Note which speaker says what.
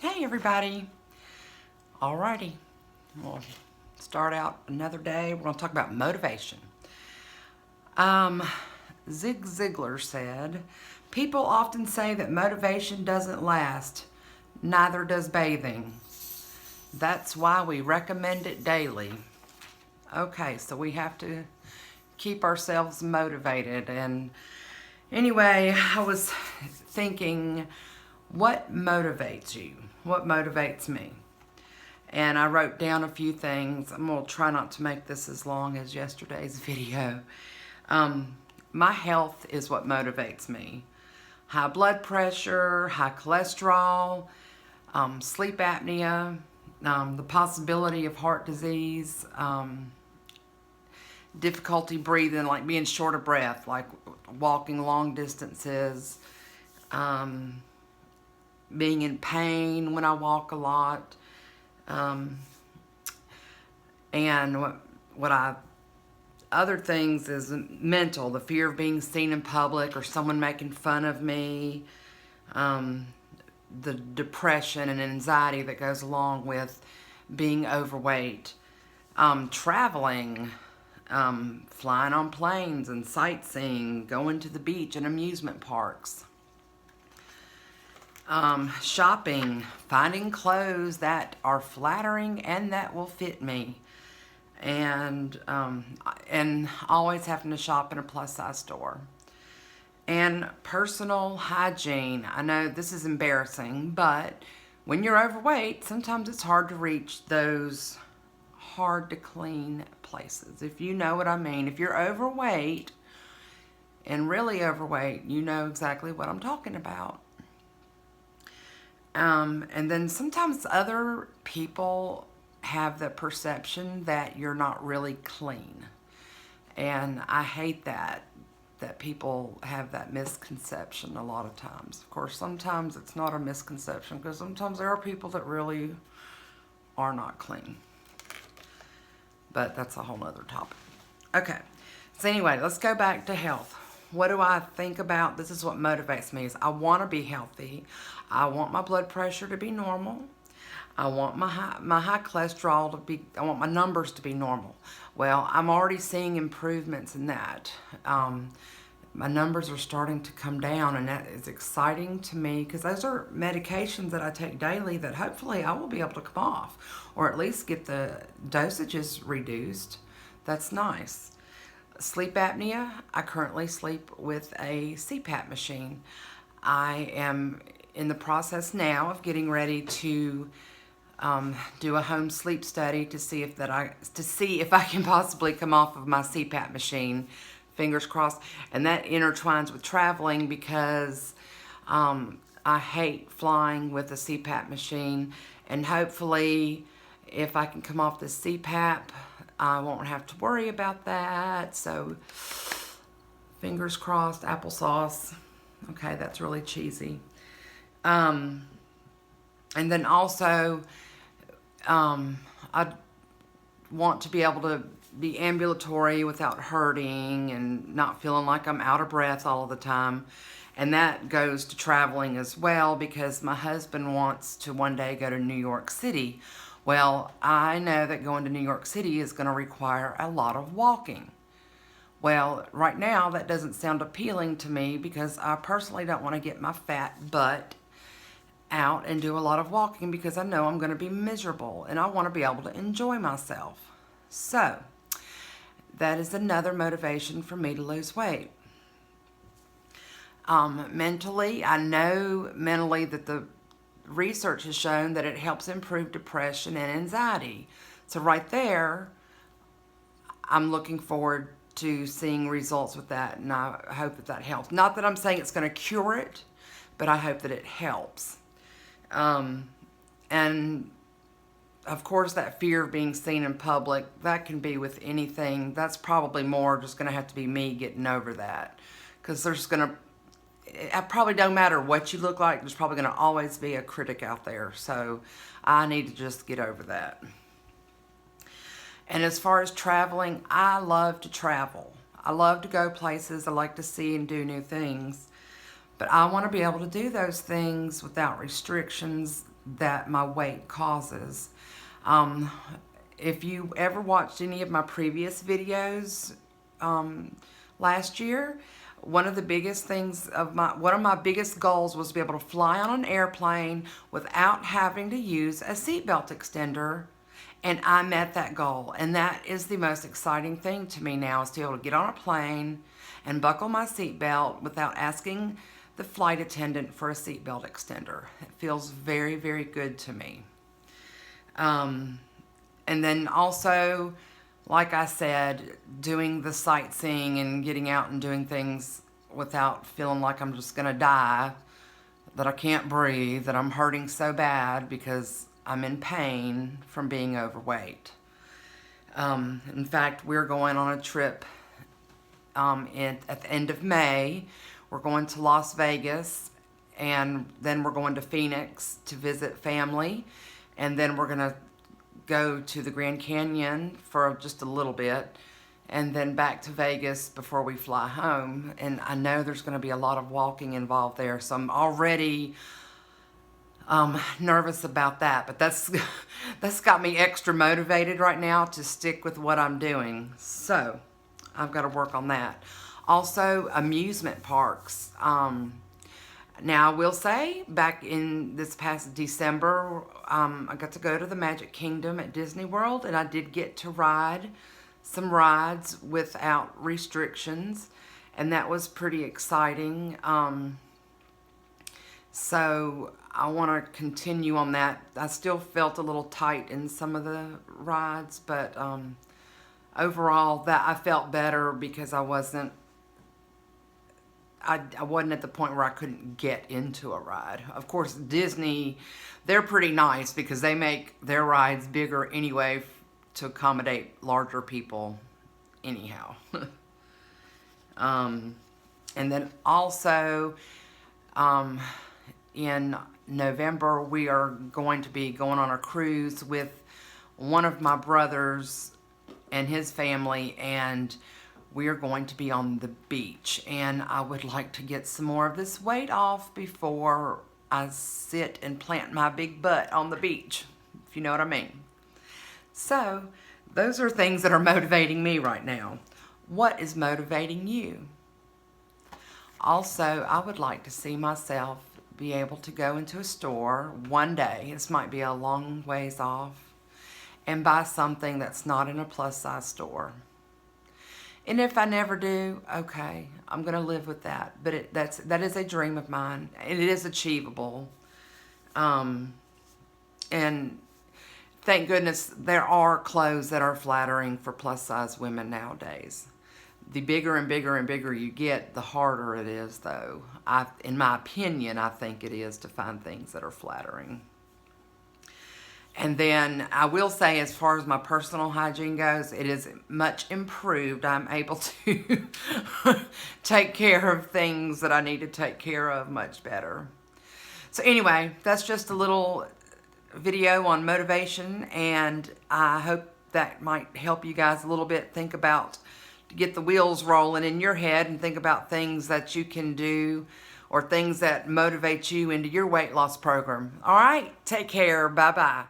Speaker 1: Hey everybody. Alrighty, we'll start out another day. We're going to talk about motivation. Um, Zig Ziglar said, people often say that motivation doesn't last, neither does bathing. That's why we recommend it daily. Okay, so we have to keep ourselves motivated. And anyway, I was thinking, what motivates you? What motivates me? And I wrote down a few things. I'm going to try not to make this as long as yesterday's video. My health is what motivates me. High blood pressure, high cholesterol, sleep apnea, the possibility of heart disease, difficulty breathing, like being short of breath, like walking long distances, being in pain when I walk a lot. And other things is mental, the fear of being seen in public or someone making fun of me, the depression and anxiety that goes along with being overweight, traveling, flying on planes and sightseeing, going to the beach and amusement parks. Shopping, finding clothes that are flattering and that will fit me, and always having to shop in a plus size store. And personal hygiene. I know this is embarrassing, but when you're overweight, sometimes it's hard to reach those hard to clean places, if you know what I mean. If you're overweight and really overweight, you know exactly what I'm talking about. And then sometimes other people have the perception that you're not really clean. And I hate that people have that misconception a lot of times. Of course, sometimes it's not a misconception because sometimes there are people that really are not clean. But that's a whole other topic. Okay. So anyway, let's go back to health. What do I think about? This is what motivates me is I want to be healthy. I want my blood pressure to be normal. I want my high cholesterol to be, I want my numbers to be normal. Well, I'm already seeing improvements in that. My numbers are starting to come down, and that is exciting to me because those are medications that I take daily that hopefully I will be able to come off or at least get the dosages reduced. That's nice. Sleep apnea, I currently sleep with a CPAP machine. I am in the process now of getting ready to do a home sleep study to see if I can possibly come off of my CPAP machine. Fingers crossed. And that intertwines with traveling because I hate flying with a CPAP machine. And hopefully, if I can come off the CPAP, I won't have to worry about that. So, fingers crossed, applesauce. Okay, that's really cheesy. And then also, I want to be able to be ambulatory without hurting and not feeling like I'm out of breath all of the time. And that goes to traveling as well because my husband wants to one day go to New York City. Well, I know that going to New York City is going to require a lot of walking. Well, right now that doesn't sound appealing to me because I personally don't want to get my fat butt out and do a lot of walking because I know I'm going to be miserable and I want to be able to enjoy myself. So, that is another motivation for me to lose weight. Mentally, I know mentally that the research has shown that it helps improve depression and anxiety. So right there, I'm looking forward to seeing results with that, and I hope that that helps. Not that I'm saying it's going to cure it, but I hope that it helps. And of course, that fear of being seen in public, that can be with anything. That's probably more just going to have to be me getting over that. Because it probably don't matter what you look like, there's probably going to always be a critic out there. So I need to just get over that. And as far as traveling, I love to travel. I love to go places. I like to see and do new things. But I want to be able to do those things without restrictions that my weight causes. Um, if you ever watched any of my previous videos last year, one of the biggest things one of my biggest goals was to be able to fly on an airplane without having to use a seatbelt extender. And I met that goal. And that is the most exciting thing to me now, is to be able to get on a plane and buckle my seatbelt without asking the flight attendant for a seatbelt extender. It feels very, very good to me. And then also, like I said, doing the sightseeing and getting out and doing things without feeling like I'm just gonna die, that I can't breathe, that I'm hurting so bad because I'm in pain from being overweight. In fact, we're going on a trip at the end of May. We're going to Las Vegas, and then we're going to Phoenix to visit family, and then we're going to go to the Grand Canyon for just a little bit, and then back to Vegas before we fly home. And I know there's going to be a lot of walking involved there, so I'm already nervous about that, but that's got me extra motivated right now to stick with what I'm doing. So I've got to work on that. Also, amusement parks. Now I will say, back in this past December, I got to go to the Magic Kingdom at Disney World, and I did get to ride some rides without restrictions, and that was pretty exciting. So I want to continue on that. I still felt a little tight in some of the rides, but overall that I felt better because I wasn't at the point where I couldn't get into a ride. Of course, Disney, they're pretty nice because they make their rides bigger anyway to accommodate larger people anyhow. And then also, in November, we are going to be going on a cruise with one of my brothers and his family, and we are going to be on the beach. And I would like to get some more of this weight off before I sit and plant my big butt on the beach, if you know what I mean. So those are things that are motivating me right now. What is motivating you? Also, I would like to see myself be able to go into a store one day, this might be a long ways off, and buy something that's not in a plus size store. And if I never do, okay, I'm gonna live with that. But that is a dream of mine. It is achievable. And thank goodness there are clothes that are flattering for plus size women nowadays. The bigger and bigger and bigger you get, the harder it is, though. In my opinion, I think it is to find things that are flattering. And then I will say, as far as my personal hygiene goes, it is much improved. I'm able to take care of things that I need to take care of much better. So anyway, that's just a little video on motivation, and I hope that might help you guys a little bit think about, to get the wheels rolling in your head and think about things that you can do or things that motivate you into your weight loss program. All right, take care. Bye-bye.